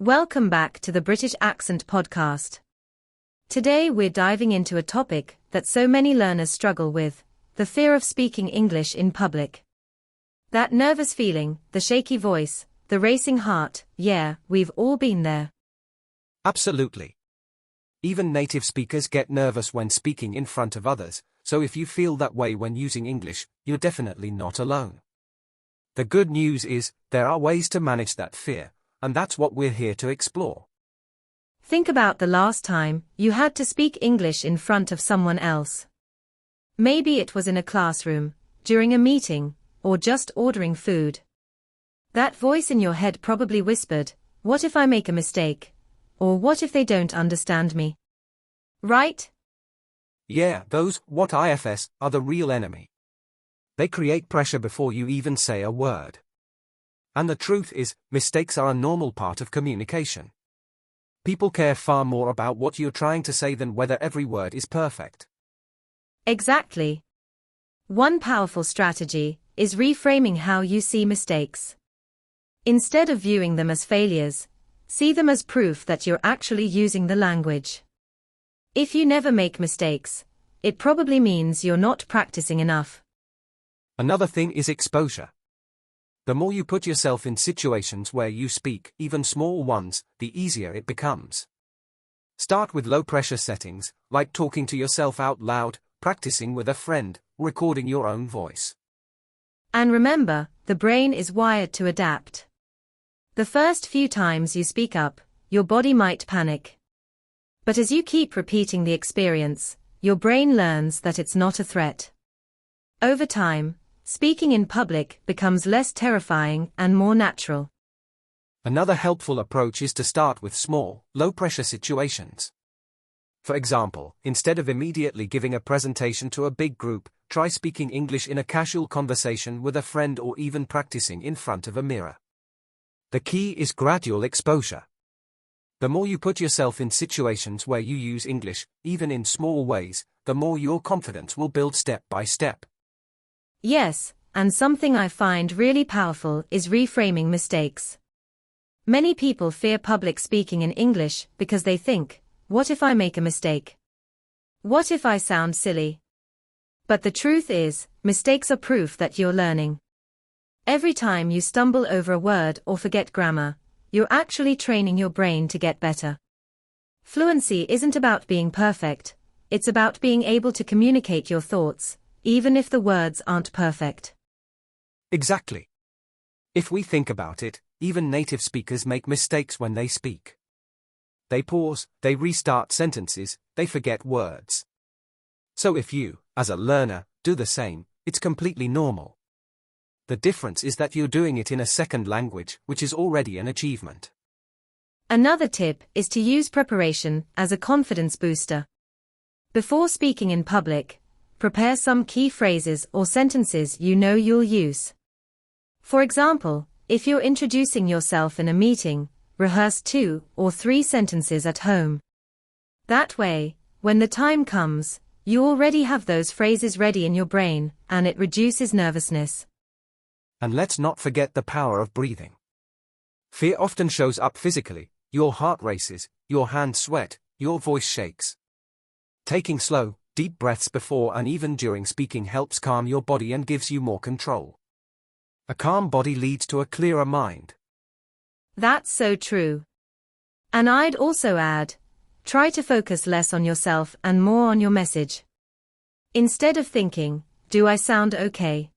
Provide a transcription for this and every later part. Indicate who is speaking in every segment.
Speaker 1: Welcome back to the British Accent Podcast. Today we're diving into a topic that so many learners struggle with, the fear of speaking English in public. That nervous feeling, the shaky voice, the racing heart, yeah, we've all been there.
Speaker 2: Absolutely. Even native speakers get nervous when speaking in front of others, so if you feel that way when using English, you're definitely not alone. The good news is, there are ways to manage that fear, and that's what we're here to explore.
Speaker 1: Think about the last time you had to speak English in front of someone else. Maybe it was in a classroom, during a meeting, or just ordering food. That voice in your head probably whispered, "What if I make a mistake? Or what if they don't understand me?" Right?
Speaker 2: Yeah, those what ifs are the real enemy. They create pressure before you even say a word. And the truth is, mistakes are a normal part of communication. People care far more about what you're trying to say than whether every word is perfect.
Speaker 1: Exactly. One powerful strategy is reframing how you see mistakes. Instead of viewing them as failures, see them as proof that you're actually using the language. If you never make mistakes, it probably means you're not practicing enough.
Speaker 2: Another thing is exposure. The more you put yourself in situations where you speak, even small ones, the easier it becomes. Start with low-pressure settings, like talking to yourself out loud, practicing with a friend, recording your own voice.
Speaker 1: And remember, the brain is wired to adapt. The first few times you speak up, your body might panic. But as you keep repeating the experience, your brain learns that it's not a threat. Over time, speaking in public becomes less terrifying and more natural.
Speaker 2: Another helpful approach is to start with small, low-pressure situations. For example, instead of immediately giving a presentation to a big group, try speaking English in a casual conversation with a friend or even practicing in front of a mirror. The key is gradual exposure. The more you put yourself in situations where you use English, even in small ways, the more your confidence will build step by step.
Speaker 1: Yes, and something I find really powerful is reframing mistakes. Many people fear public speaking in English because they think, what if I make a mistake? What if I sound silly? But the truth is, mistakes are proof that you're learning. Every time you stumble over a word or forget grammar, you're actually training your brain to get better. Fluency isn't about being perfect, it's about being able to communicate your thoughts, even if the words aren't perfect.
Speaker 2: Exactly. If we think about it, even native speakers make mistakes when they speak. They pause, they restart sentences, they forget words. So if you, as a learner, do the same, it's completely normal. The difference is that you're doing it in a second language, which is already an achievement.
Speaker 1: Another tip is to use preparation as a confidence booster. Before speaking in public, prepare some key phrases or sentences you know you'll use. For example, if you're introducing yourself in a meeting, rehearse 2 or 3 sentences at home. That way, when the time comes, you already have those phrases ready in your brain, and it reduces nervousness.
Speaker 2: And let's not forget the power of breathing. Fear often shows up physically, your heart races, your hands sweat, your voice shakes. Taking slow, deep breaths before and even during speaking helps calm your body and gives you more control. A calm body leads to a clearer mind.
Speaker 1: That's so true. And I'd also add, try to focus less on yourself and more on your message. Instead of thinking, do I sound okay?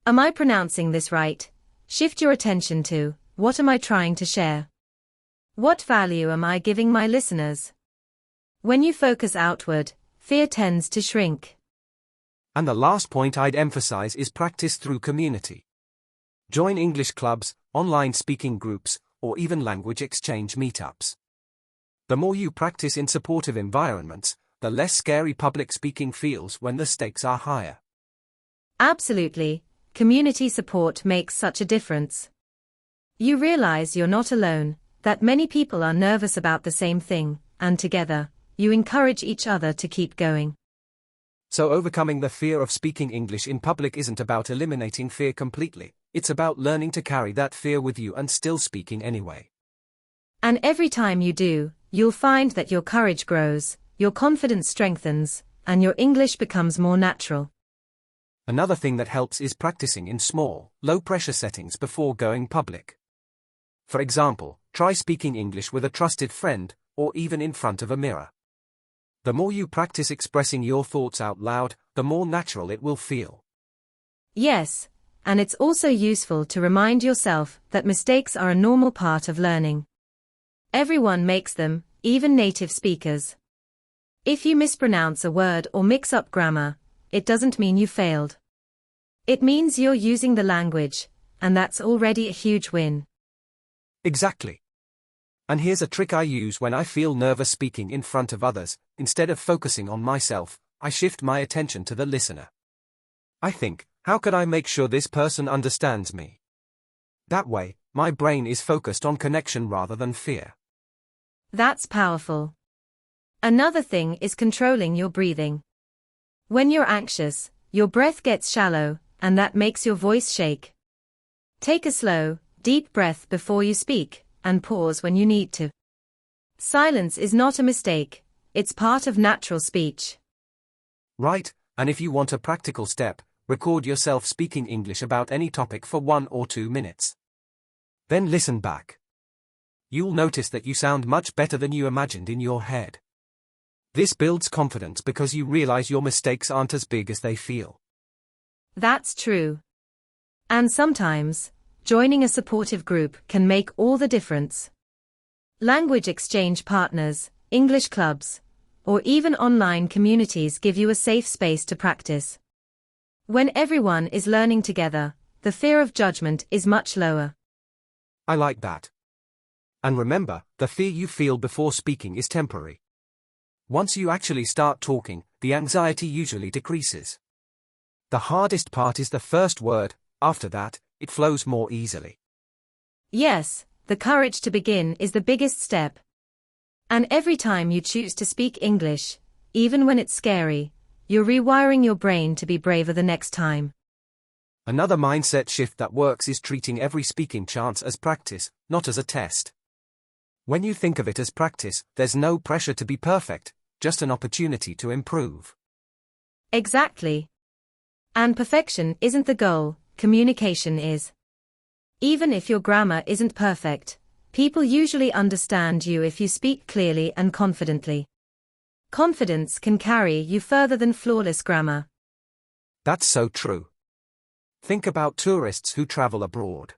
Speaker 1: Am I pronouncing this right? Shift your attention to, what am I trying to share? What value am I giving my listeners? When you focus outward, fear tends to shrink.
Speaker 2: And the last point I'd emphasize is practice through community. Join English clubs, online speaking groups, or even language exchange meetups. The more you practice in supportive environments, the less scary public speaking feels when the stakes are higher.
Speaker 1: Absolutely, community support makes such a difference. You realize you're not alone, that many people are nervous about the same thing, and together, you encourage each other to keep going.
Speaker 2: So overcoming the fear of speaking English in public isn't about eliminating fear completely, it's about learning to carry that fear with you and still speaking anyway.
Speaker 1: And every time you do, you'll find that your courage grows, your confidence strengthens, and your English becomes more natural.
Speaker 2: Another thing that helps is practicing in small, low-pressure settings before going public. For example, try speaking English with a trusted friend, or even in front of a mirror. The more you practice expressing your thoughts out loud, the more natural it will feel.
Speaker 1: Yes, and it's also useful to remind yourself that mistakes are a normal part of learning. Everyone makes them, even native speakers. If you mispronounce a word or mix up grammar, it doesn't mean you failed. It means you're using the language, and that's already a huge win.
Speaker 2: Exactly. And here's a trick I use when I feel nervous speaking in front of others. Instead of focusing on myself, I shift my attention to the listener. I think, how could I make sure this person understands me? That way, my brain is focused on connection rather than fear.
Speaker 1: That's powerful. Another thing is controlling your breathing. When you're anxious, your breath gets shallow, and that makes your voice shake. Take a slow, deep breath before you speak, and pause when you need to. Silence is not a mistake, it's part of natural speech.
Speaker 2: Right, and if you want a practical step, record yourself speaking English about any topic for 1 or 2 minutes. Then listen back. You'll notice that you sound much better than you imagined in your head. This builds confidence because you realize your mistakes aren't as big as they feel.
Speaker 1: That's true. And sometimes, joining a supportive group can make all the difference. Language exchange partners, English clubs, or even online communities give you a safe space to practice. When everyone is learning together, the fear of judgment is much lower.
Speaker 2: I like that. And remember, the fear you feel before speaking is temporary. Once you actually start talking, the anxiety usually decreases. The hardest part is the first word, after that, it flows more easily.
Speaker 1: Yes, the courage to begin is the biggest step. And every time you choose to speak English, even when it's scary, you're rewiring your brain to be braver the next time.
Speaker 2: Another mindset shift that works is treating every speaking chance as practice, not as a test. When you think of it as practice, there's no pressure to be perfect, just an opportunity to improve.
Speaker 1: Exactly. And perfection isn't the goal, communication is. Even if your grammar isn't perfect, people usually understand you if you speak clearly and confidently. Confidence can carry you further than flawless grammar.
Speaker 2: That's so true. Think about tourists who travel abroad.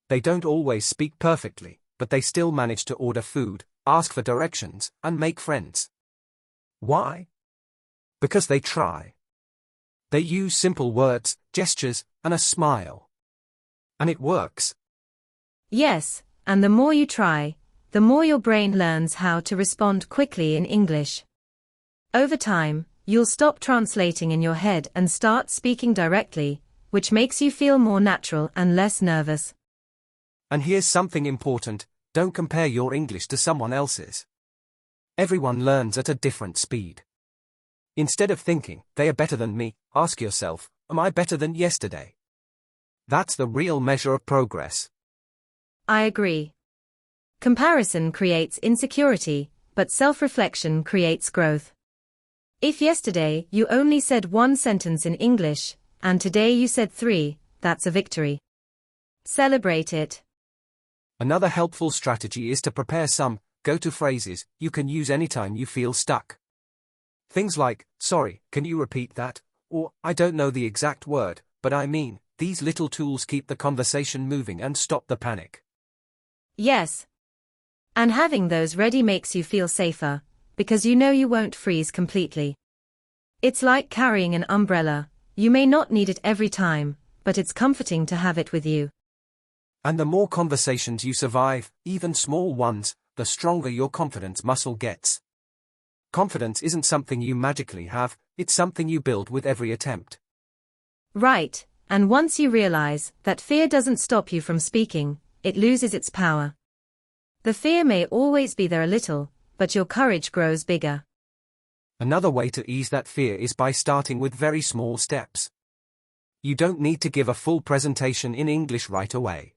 Speaker 2: They don't always speak perfectly, but they still manage to order food, ask for directions, and make friends. Why? Because they try. They use simple words, gestures, and a smile. And it works.
Speaker 1: Yes, and the more you try, the more your brain learns how to respond quickly in English. Over time, you'll stop translating in your head and start speaking directly, which makes you feel more natural and less nervous.
Speaker 2: And here's something important, don't compare your English to someone else's. Everyone learns at a different speed. Instead of thinking, they are better than me, ask yourself, am I better than yesterday? That's the real measure of progress.
Speaker 1: I agree. Comparison creates insecurity, but self-reflection creates growth. If yesterday you only said 1 sentence in English, and today you said 3, that's a victory. Celebrate it.
Speaker 2: Another helpful strategy is to prepare some go-to phrases you can use anytime you feel stuck. Things like, sorry, can you repeat that? Or, I don't know the exact word, but I mean, these little tools keep the conversation moving and stop the panic.
Speaker 1: Yes. And having those ready makes you feel safer, because you know you won't freeze completely. It's like carrying an umbrella, you may not need it every time, but it's comforting to have it with you.
Speaker 2: And the more conversations you survive, even small ones, the stronger your confidence muscle gets. Confidence isn't something you magically have, it's something you build with every attempt.
Speaker 1: Right, and once you realize that fear doesn't stop you from speaking, it loses its power. The fear may always be there a little, but your courage grows bigger.
Speaker 2: Another way to ease that fear is by starting with very small steps. You don't need to give a full presentation in English right away.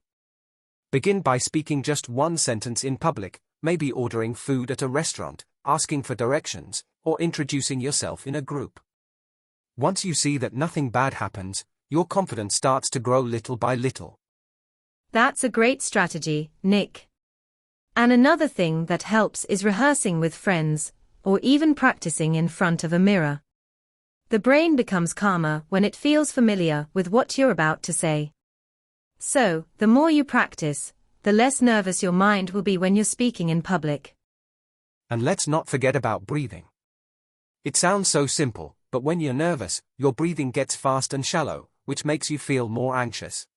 Speaker 2: Begin by speaking just one sentence in public, maybe ordering food at a restaurant, asking for directions, or introducing yourself in a group. Once you see that nothing bad happens, your confidence starts to grow little by little.
Speaker 1: That's a great strategy, Nick. And another thing that helps is rehearsing with friends, or even practicing in front of a mirror. The brain becomes calmer when it feels familiar with what you're about to say. So, the more you practice, the less nervous your mind will be when you're speaking in public.
Speaker 2: And let's not forget about breathing. It sounds so simple, but when you're nervous, your breathing gets fast and shallow, which makes you feel more anxious.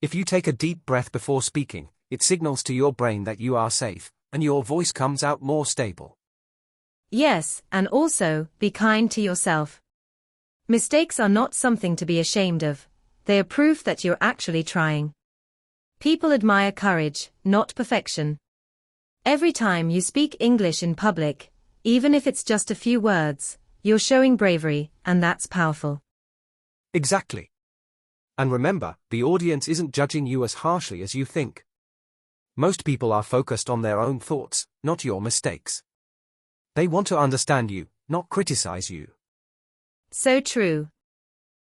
Speaker 2: If you take a deep breath before speaking, it signals to your brain that you are safe, and your voice comes out more stable.
Speaker 1: Yes, and also, be kind to yourself. Mistakes are not something to be ashamed of. They are proof that you're actually trying. People admire courage, not perfection. Every time you speak English in public, even if it's just a few words, you're showing bravery, and that's powerful.
Speaker 2: Exactly. And remember, the audience isn't judging you as harshly as you think. Most people are focused on their own thoughts, not your mistakes. They want to understand you, not criticize you.
Speaker 1: So true.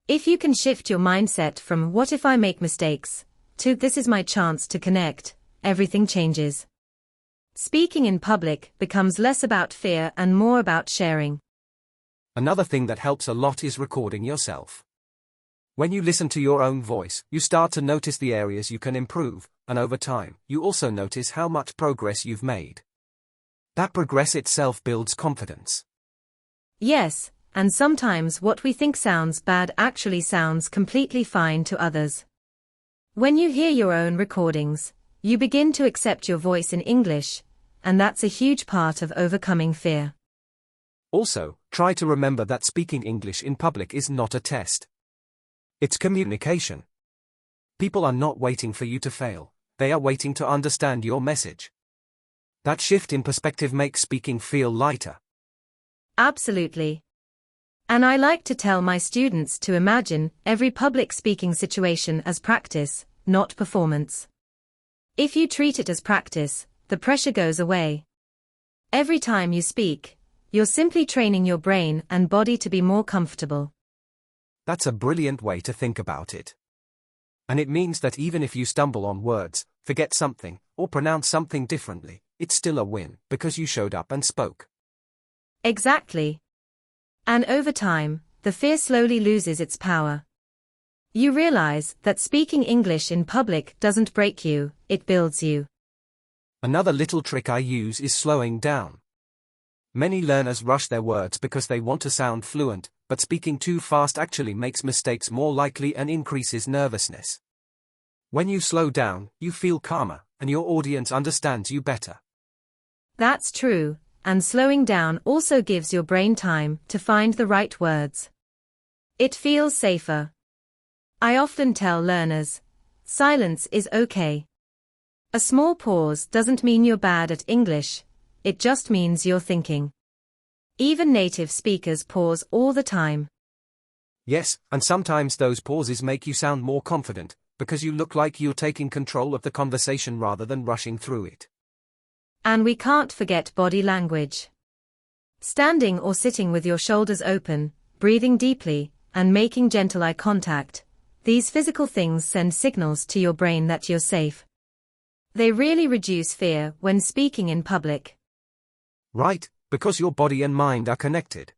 Speaker 1: If you can shift your mindset from "what if I make mistakes" to "this is my chance to connect," everything changes. Speaking in public becomes less about fear and more about sharing.
Speaker 2: Another thing that helps a lot is recording yourself. When you listen to your own voice, you start to notice the areas you can improve, and over time, you also notice how much progress you've made. That progress itself builds confidence.
Speaker 1: Yes, and sometimes what we think sounds bad actually sounds completely fine to others. When you hear your own recordings, you begin to accept your voice in English, and that's a huge part of overcoming fear.
Speaker 2: Also, try to remember that speaking English in public is not a test. It's communication. People are not waiting for you to fail, they are waiting to understand your message. That shift in perspective makes speaking feel lighter.
Speaker 1: Absolutely. And I like to tell my students to imagine every public speaking situation as practice, not performance. If you treat it as practice, the pressure goes away. Every time you speak, you're simply training your brain and body to be more comfortable.
Speaker 2: That's a brilliant way to think about it. And it means that even if you stumble on words, forget something, or pronounce something differently, it's still a win, because you showed up and spoke.
Speaker 1: Exactly. And over time, the fear slowly loses its power. You realize that speaking English in public doesn't break you, it builds you.
Speaker 2: Another little trick I use is slowing down. Many learners rush their words because they want to sound fluent, but speaking too fast actually makes mistakes more likely and increases nervousness. When you slow down, you feel calmer, and your audience understands you better.
Speaker 1: That's true, and slowing down also gives your brain time to find the right words. It feels safer. I often tell learners, silence is okay. A small pause doesn't mean you're bad at English, it just means you're thinking. Even native speakers pause all the time.
Speaker 2: Yes, and sometimes those pauses make you sound more confident, because you look like you're taking control of the conversation rather than rushing through it.
Speaker 1: And we can't forget body language. Standing or sitting with your shoulders open, breathing deeply, and making gentle eye contact, these physical things send signals to your brain that you're safe. They really reduce fear when speaking in public.
Speaker 2: Right, because your body and mind are connected.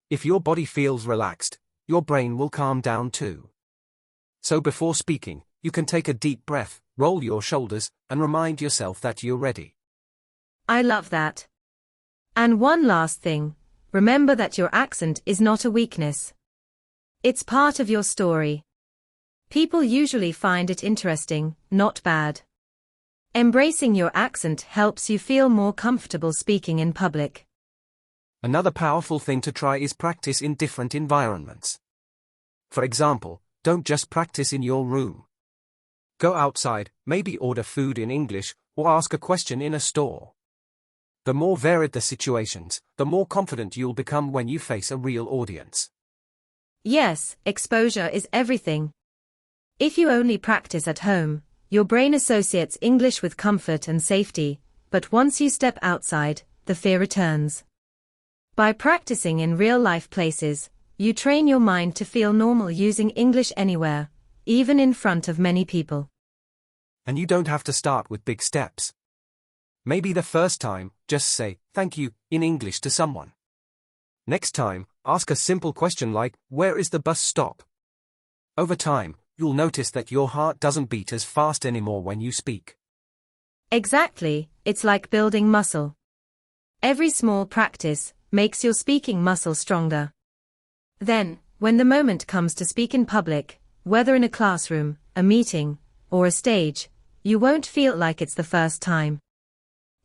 Speaker 2: If your body feels relaxed, your brain will calm down too. So before speaking, you can take a deep breath, roll your shoulders, and remind yourself that you're ready.
Speaker 1: I love that. And one last thing, remember that your accent is not a weakness. It's part of your story. People usually find it interesting, not bad. Embracing your accent helps you feel more comfortable speaking in public.
Speaker 2: Another powerful thing to try is practice in different environments. For example, don't just practice in your room. Go outside, maybe order food in English, or ask a question in a store. The more varied the situations, the more confident you'll become when you face a real audience.
Speaker 1: Yes, exposure is everything. If you only practice at home, your brain associates English with comfort and safety, but once you step outside, the fear returns. By practicing in real-life places, you train your mind to feel normal using English anywhere, even in front of many people.
Speaker 2: And you don't have to start with big steps. Maybe the first time, just say, "Thank you," in English to someone. Next time, ask a simple question like, "Where is the bus stop?" Over time, you'll notice that your heart doesn't beat as fast anymore when you speak.
Speaker 1: Exactly, it's like building muscle. Every small practice makes your speaking muscle stronger. Then, when the moment comes to speak in public, whether in a classroom, a meeting, or a stage, you won't feel like it's the first time.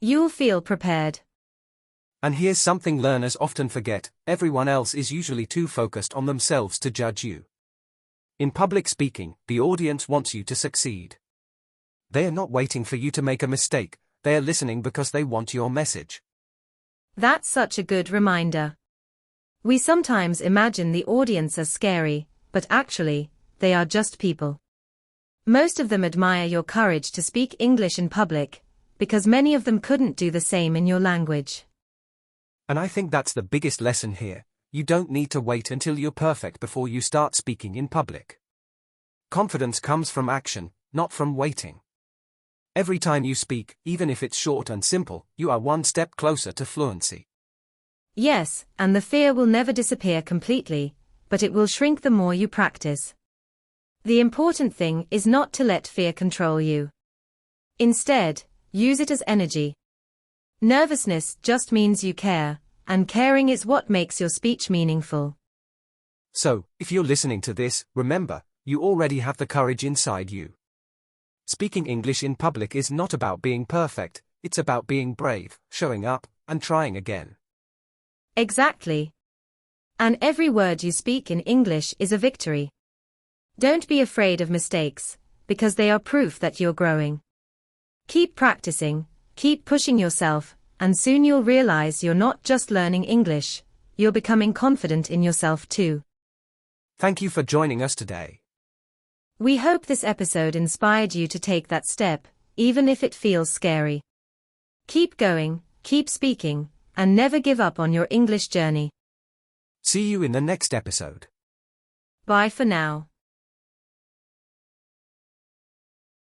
Speaker 1: You'll feel prepared.
Speaker 2: And here's something learners often forget: everyone else is usually too focused on themselves to judge you. In public speaking, the audience wants you to succeed. They are not waiting for you to make a mistake, they are listening because they want your message.
Speaker 1: That's such a good reminder. We sometimes imagine the audience as scary, but actually, they are just people. Most of them admire your courage to speak English in public, because many of them couldn't do the same in your language.
Speaker 2: And I think that's the biggest lesson here: you don't need to wait until you're perfect before you start speaking in public. Confidence comes from action, not from waiting. Every time you speak, even if it's short and simple, you are one step closer to fluency.
Speaker 1: Yes, and the fear will never disappear completely, but it will shrink the more you practice. The important thing is not to let fear control you. Instead, use it as energy. Nervousness just means you care, and caring is what makes your speech meaningful.
Speaker 2: So, if you're listening to this, remember, you already have the courage inside you. Speaking English in public is not about being perfect, it's about being brave, showing up, and trying again.
Speaker 1: Exactly. And every word you speak in English is a victory. Don't be afraid of mistakes, because they are proof that you're growing. Keep practicing, keep pushing yourself, and soon you'll realize you're not just learning English, you're becoming confident in yourself too.
Speaker 2: Thank you for joining us today.
Speaker 1: We hope this episode inspired you to take that step, even if it feels scary. Keep going, keep speaking, and never give up on your English journey.
Speaker 2: See you in the next episode.
Speaker 1: Bye for now.